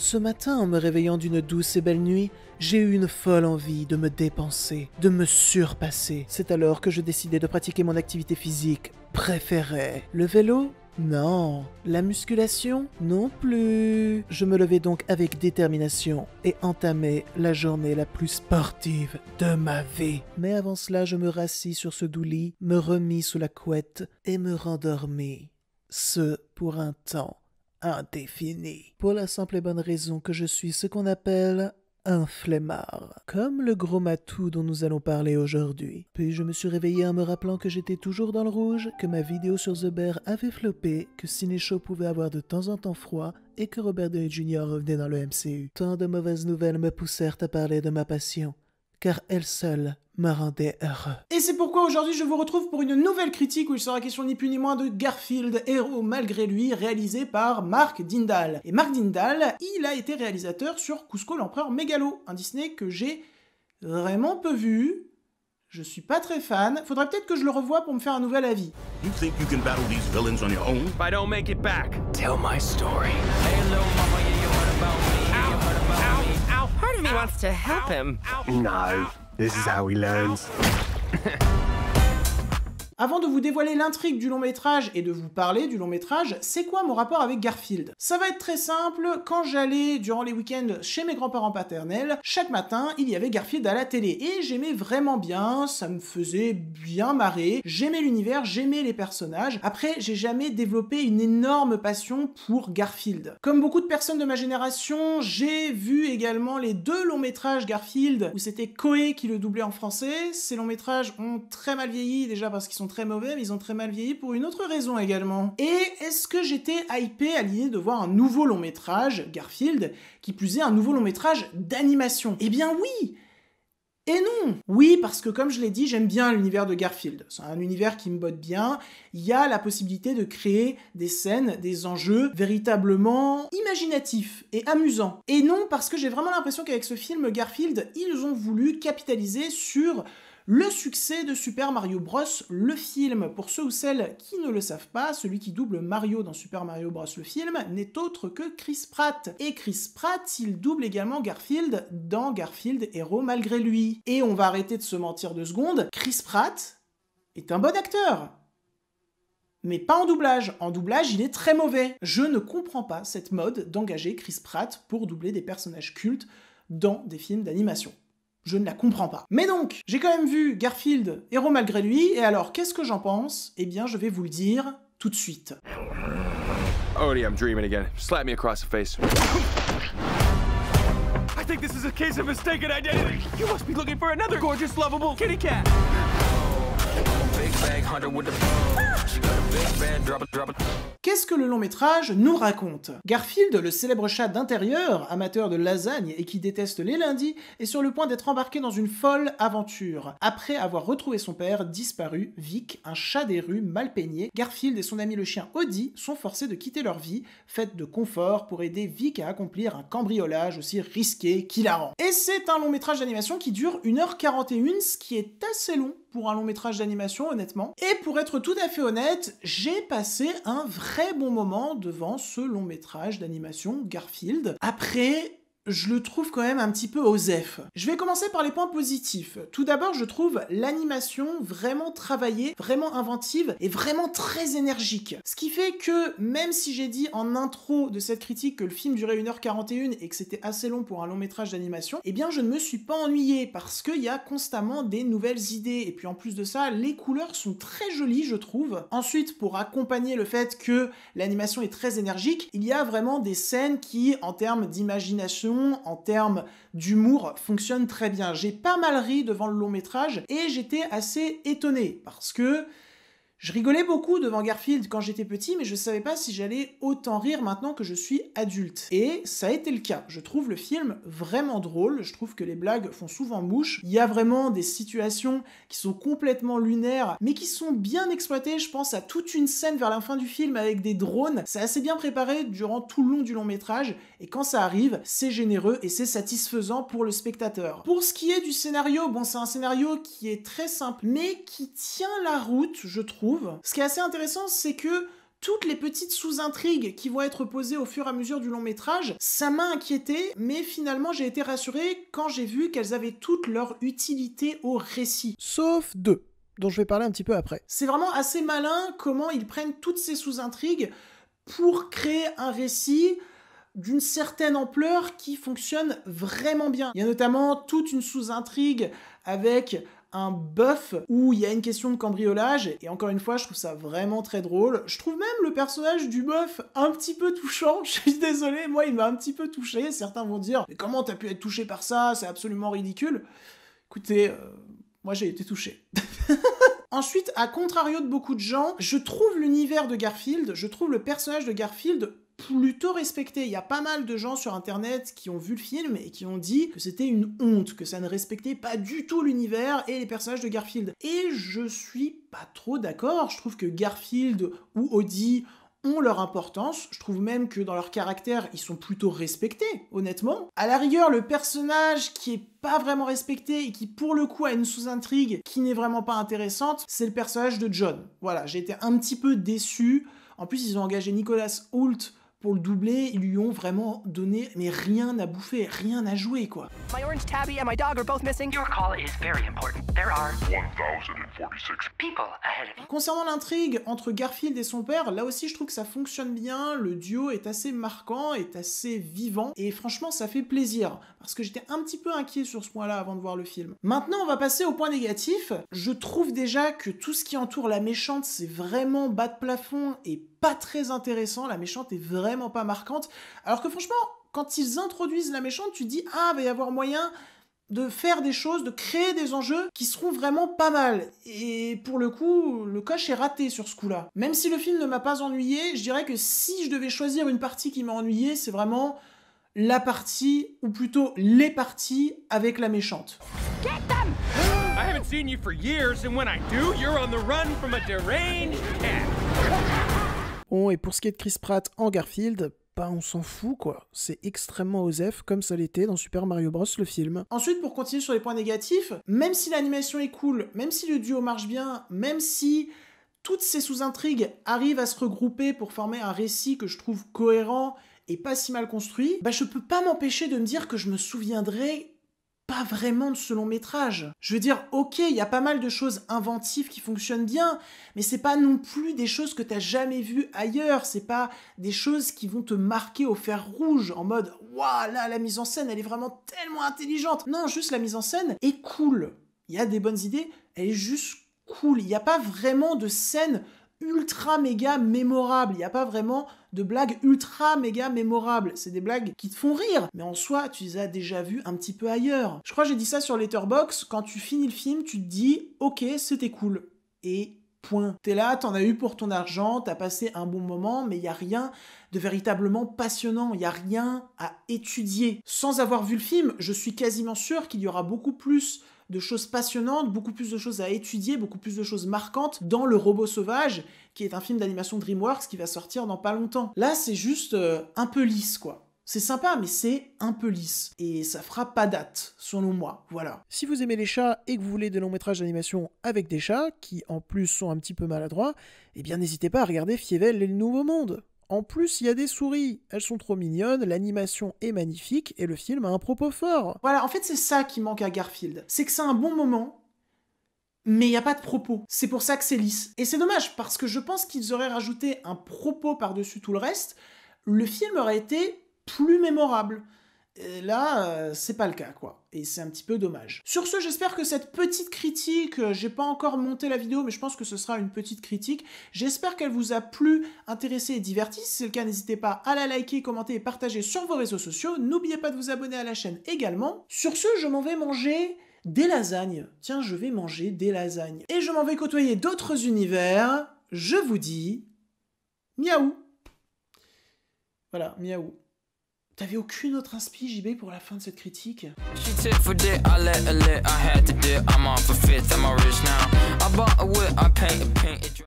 Ce matin, en me réveillant d'une douce et belle nuit, j'ai eu une folle envie de me dépenser, de me surpasser. C'est alors que je décidai de pratiquer mon activité physique préférée. Le vélo? Non. La musculation? Non plus. Je me levai donc avec détermination et entamai la journée la plus sportive de ma vie. Mais avant cela, je me rassis sur ce doux lit, me remis sous la couette et me rendormis. Ce pour un temps indéfini. Pour la simple et bonne raison que je suis ce qu'on appelle un flemmard, comme le gros matou dont nous allons parler aujourd'hui. Puis je me suis réveillé en me rappelant que j'étais toujours dans le rouge, que ma vidéo sur The Bear avait floppé, que Cinécho pouvait avoir de temps en temps froid et que Robert Downey Jr. revenait dans le MCU. Tant de mauvaises nouvelles me poussèrent à parler de ma passion, car elle seule me rendait heureux. Et c'est pourquoi aujourd'hui je vous retrouve pour une nouvelle critique où il sera question ni plus ni moins de Garfield, héros malgré lui, réalisé par Mark Dindal. Et Mark Dindal, il a été réalisateur sur Kuzco l'Empereur Mégalo, un Disney que j'ai vraiment peu vu. Je suis pas très fan. Faudrait peut-être que je le revoie pour me faire un nouvel avis. You think you can battle these villains on your own? If I don't make it back, tell my story. Hey, little mama, yeah, you heard about me. You heard about me. Ow, part of me wants to help him. No, this is how he learns. Avant de vous dévoiler l'intrigue du long métrage et de vous parler du long métrage, c'est quoi mon rapport avec Garfield? Ça va être très simple, quand j'allais durant les week-ends chez mes grands-parents paternels, chaque matin, il y avait Garfield à la télé, et j'aimais vraiment bien, ça me faisait bien marrer, j'aimais l'univers, j'aimais les personnages. Après, j'ai jamais développé une énorme passion pour Garfield. Comme beaucoup de personnes de ma génération, j'ai vu également les deux longs métrages Garfield, où c'était Koé qui le doublait en français. Ces longs métrages ont très mal vieilli, déjà parce qu'ils sont très mauvais, mais ils ont très mal vieilli pour une autre raison également. Et est-ce que j'étais hypé à l'idée de voir un nouveau long métrage, Garfield, qui plus est un nouveau long métrage d'animation? Eh bien oui! Et non! Oui, parce que comme je l'ai dit, j'aime bien l'univers de Garfield. C'est un univers qui me botte bien. Il y a la possibilité de créer des scènes, des enjeux véritablement imaginatifs et amusants. Et non, parce que j'ai vraiment l'impression qu'avec ce film, Garfield, ils ont voulu capitaliser sur le succès de Super Mario Bros, le film. Pour ceux ou celles qui ne le savent pas, celui qui double Mario dans Super Mario Bros, le film, n'est autre que Chris Pratt. Et Chris Pratt, il double également Garfield dans Garfield, héros malgré lui. Et on va arrêter de se mentir 2 secondes, Chris Pratt est un bon acteur. Mais pas en doublage. En doublage, il est très mauvais. Je ne comprends pas cette mode d'engager Chris Pratt pour doubler des personnages cultes dans des films d'animation. Je ne la comprends pas. Mais donc, j'ai quand même vu Garfield, héros malgré lui, et alors, qu'est-ce que j'en pense? Eh bien, je vais vous le dire tout de suite. Odie, I'm dreaming again. Slap me across the face. I think this is a case of mistaken identity. You must be looking for another gorgeous, lovable kitty cat. Big bag hunter with the she got a big bad drop it. Qu'est-ce que le long métrage nous raconte? Garfield, le célèbre chat d'intérieur, amateur de lasagne et qui déteste les lundis, est sur le point d'être embarqué dans une folle aventure. Après avoir retrouvé son père disparu, Vic, un chat des rues mal peigné, Garfield et son ami le chien Odie sont forcés de quitter leur vie, faite de confort, pour aider Vic à accomplir un cambriolage aussi risqué qu'hilarant. Et c'est un long métrage d'animation qui dure 1h41, ce qui est assez long pour un long métrage d'animation, honnêtement. Et pour être tout à fait honnête, j'ai passé un vrai bon moment devant ce long métrage d'animation Garfield. Après, je le trouve quand même un petit peu osef. Je vais commencer par les points positifs. Tout d'abord, je trouve l'animation vraiment travaillée, vraiment inventive et vraiment très énergique. Ce qui fait que, même si j'ai dit en intro de cette critique que le film durait 1h41 et que c'était assez long pour un long métrage d'animation, eh bien je ne me suis pas ennuyé parce qu'il y a constamment des nouvelles idées. Et puis en plus de ça, les couleurs sont très jolies, je trouve. Ensuite, pour accompagner le fait que l'animation est très énergique, il y a vraiment des scènes qui, en termes d'imagination, en termes d'humour, fonctionne très bien. J'ai pas mal ri devant le long métrage et j'étais assez étonné parce que je rigolais beaucoup devant Garfield quand j'étais petit, mais je savais pas si j'allais autant rire maintenant que je suis adulte. Et ça a été le cas. Je trouve le film vraiment drôle, je trouve que les blagues font souvent mouche. Il y a vraiment des situations qui sont complètement lunaires, mais qui sont bien exploitées. Je pense à toute une scène vers la fin du film avec des drones. C'est assez bien préparé durant tout le long du long métrage, et quand ça arrive, c'est généreux et c'est satisfaisant pour le spectateur. Pour ce qui est du scénario, bon, c'est un scénario qui est très simple, mais qui tient la route, je trouve. Ce qui est assez intéressant, c'est que toutes les petites sous-intrigues qui vont être posées au fur et à mesure du long métrage, ça m'a inquiété, mais finalement j'ai été rassuré quand j'ai vu qu'elles avaient toute leur utilité au récit. Sauf 2, dont je vais parler un petit peu après. C'est vraiment assez malin comment ils prennent toutes ces sous-intrigues pour créer un récit d'une certaine ampleur qui fonctionne vraiment bien. Il y a notamment toute une sous-intrigue avec un bœuf où il y a une question de cambriolage, et encore une fois, je trouve ça vraiment très drôle. Je trouve même le personnage du bœuf un petit peu touchant, je suis désolé, moi il m'a un petit peu touché, certains vont dire « Mais comment t'as pu être touché par ça? C'est absolument ridicule !» Écoutez, moi j'ai été touché. Ensuite, à contrario de beaucoup de gens, je trouve l'univers de Garfield, je trouve le personnage de Garfield plutôt respecté. Il y a pas mal de gens sur internet qui ont vu le film et qui ont dit que c'était une honte, que ça ne respectait pas du tout l'univers et les personnages de Garfield. Et je suis pas trop d'accord, je trouve que Garfield ou Odie ont leur importance, je trouve même que dans leur caractère, ils sont plutôt respectés, honnêtement. À la rigueur, le personnage qui est pas vraiment respecté et qui pour le coup a une sous-intrigue qui n'est vraiment pas intéressante, c'est le personnage de John. Voilà, j'ai été un petit peu déçu. En plus, ils ont engagé Nicolas Hoult pour le doubler, ils lui ont vraiment donné, mais rien à bouffer, rien à jouer, quoi. My orange tabby and my dog are both missing. Your call is very important. There are 1046 people ahead of you. Concernant l'intrigue entre Garfield et son père, là aussi je trouve que ça fonctionne bien, le duo est assez marquant, est assez vivant, et franchement ça fait plaisir, parce que j'étais un petit peu inquiet sur ce point-là avant de voir le film. Maintenant on va passer au point négatif. Je trouve déjà que tout ce qui entoure la méchante, c'est vraiment bas de plafond et pas très intéressant, la méchante est vraiment pas marquante, alors que franchement, quand ils introduisent la méchante, tu te dis « Ah, il va y avoir moyen de faire des choses, de créer des enjeux qui seront vraiment pas mal. » Et pour le coup, le coche est raté sur ce coup-là. Même si le film ne m'a pas ennuyé, je dirais que si je devais choisir une partie qui m'a ennuyé, c'est vraiment la partie, ou plutôt les parties avec la méchante. Get them! I haven't seen you for years, and when I do, you're on the run from a deranged cat. Bon, et pour ce qui est de Chris Pratt en Garfield, bah on s'en fout quoi, c'est extrêmement osef comme ça l'était dans Super Mario Bros le film. Ensuite, pour continuer sur les points négatifs, même si l'animation est cool, même si le duo marche bien, même si toutes ces sous-intrigues arrivent à se regrouper pour former un récit que je trouve cohérent et pas si mal construit, bah je peux pas m'empêcher de me dire que je me souviendrai pas vraiment de ce long métrage. Je veux dire, ok, il y a pas mal de choses inventives qui fonctionnent bien, mais c'est pas non plus des choses que t'as jamais vues ailleurs, c'est pas des choses qui vont te marquer au fer rouge, en mode « Waouh, là, la mise en scène, elle est vraiment tellement intelligente !» Non, juste la mise en scène est cool. Il y a des bonnes idées, elle est juste cool. Il n'y a pas vraiment de scène ultra méga mémorable. Il n'y a pas vraiment de blagues ultra méga mémorables. C'est des blagues qui te font rire, mais en soi, tu les as déjà vues un petit peu ailleurs. Je crois que j'ai dit ça sur Letterboxd, quand tu finis le film, tu te dis « Ok, c'était cool. » Et point. T'es là, t'en as eu pour ton argent, t'as passé un bon moment, mais il n'y a rien de véritablement passionnant, il n'y a rien à étudier. Sans avoir vu le film, je suis quasiment sûr qu'il y aura beaucoup plus de choses passionnantes, beaucoup plus de choses à étudier, beaucoup plus de choses marquantes dans Le Robot Sauvage, qui est un film d'animation DreamWorks qui va sortir dans pas longtemps. Là, c'est juste un peu lisse, quoi. C'est sympa, mais c'est un peu lisse. Et ça fera pas date, selon moi. Voilà. Si vous aimez les chats et que vous voulez des longs métrages d'animation avec des chats, qui en plus sont un petit peu maladroits, eh bien n'hésitez pas à regarder Fievel et le Nouveau Monde. En plus, il y a des souris, elles sont trop mignonnes, l'animation est magnifique et le film a un propos fort. Voilà, en fait c'est ça qui manque à Garfield. C'est que c'est un bon moment, mais il n'y a pas de propos. C'est pour ça que c'est lisse. Et c'est dommage, parce que je pense qu'ils auraient rajouté un propos par-dessus tout le reste, le film aurait été plus mémorable. Et là, c'est pas le cas, quoi. Et c'est un petit peu dommage. Sur ce, j'espère que cette petite critique, j'ai pas encore monté la vidéo, mais je pense que ce sera une petite critique. J'espère qu'elle vous a plu, intéressé et diverti. Si c'est le cas, n'hésitez pas à la liker, commenter et partager sur vos réseaux sociaux. N'oubliez pas de vous abonner à la chaîne également. Sur ce, je m'en vais manger des lasagnes. Tiens, je vais manger des lasagnes. Et je m'en vais côtoyer d'autres univers. Je vous dis... miaou. Voilà, miaou. T'avais aucune autre inspi, JB, pour la fin de cette critique? She tit for dick, I let her lit, I had to dip, I'm off a fifth, I'm a rich now. I bought a whip, I paint a paint.